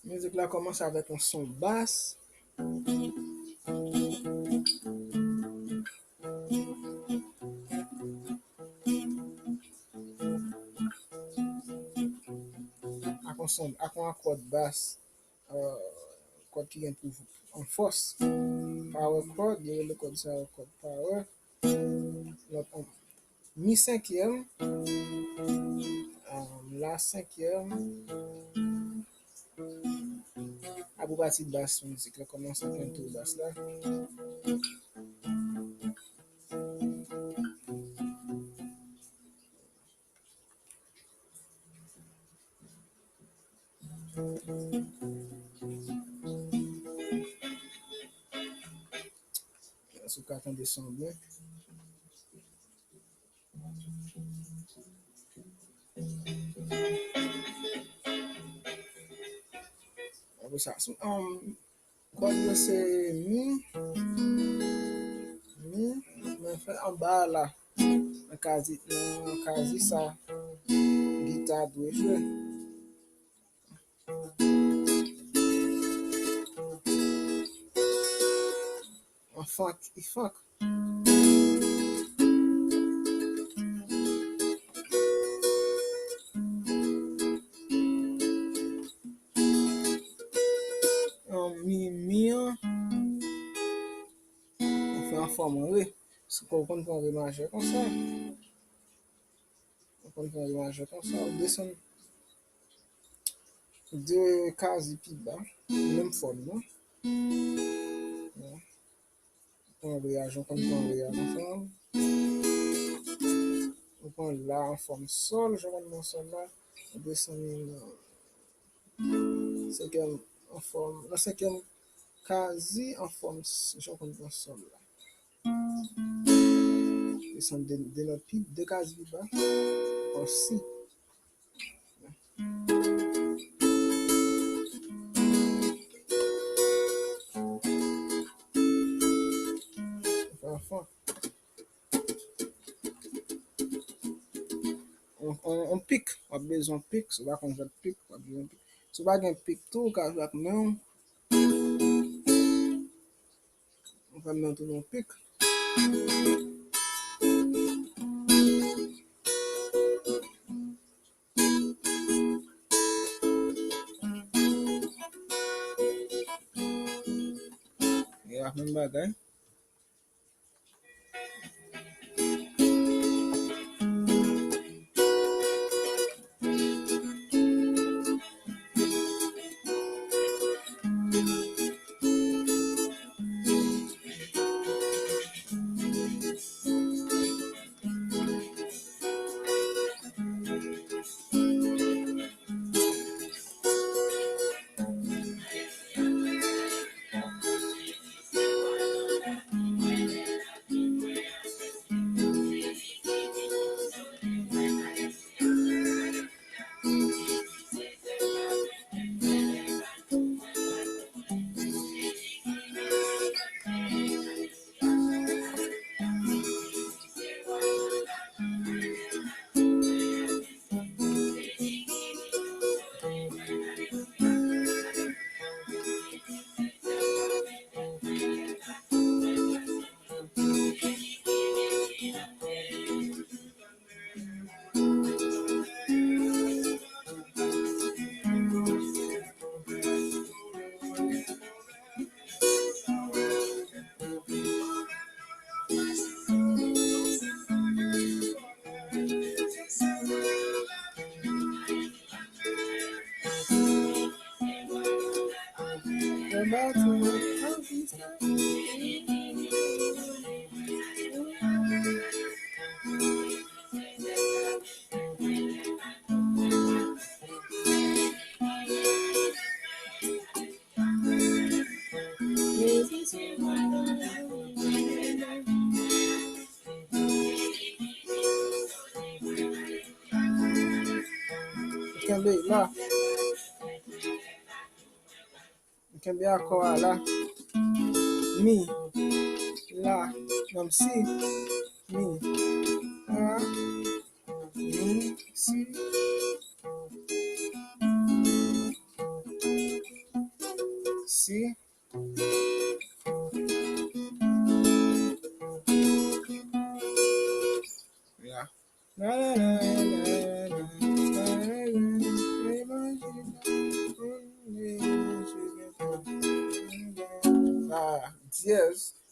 Musique là commence avec un son basse. Avec un accord basse. Code qui vient pour en force. Power chord, il y a le code ça, code power. Donc, mi cinquième, la cinquième, à vous partir de basse musique, là commence avec un tour basse là. Sous carton descend bien. Après ça, code c'est mi, mais fait en bas là, quasi ça, guitare doit jouer. En funk, il funk. Mi, on fait en forme ré. C'est qu'on prend ré majeur comme ça. On prend ré majeur comme ça. On descend deux cases puis bas. Même forme, non? On prend ré majeur comme on ré en forme. On prend là en forme sol. Je prends mon sol là. On descend cinquième en forme. La cinquième quasi en forme. Je prends mon sol là. Descend de notre pied, deux cases plus bas. En si. Enfin, on pique, on a besoin de pique, c'est là qu'on va pique, on a besoin de pique. Si on a un pique tout, quand on non, on va mettre tout dans le pique. Et la même bagaille. Kembe là, kembe encore là, mi, là, même si, mi, là, mi, si. C. Yeah. Dièse.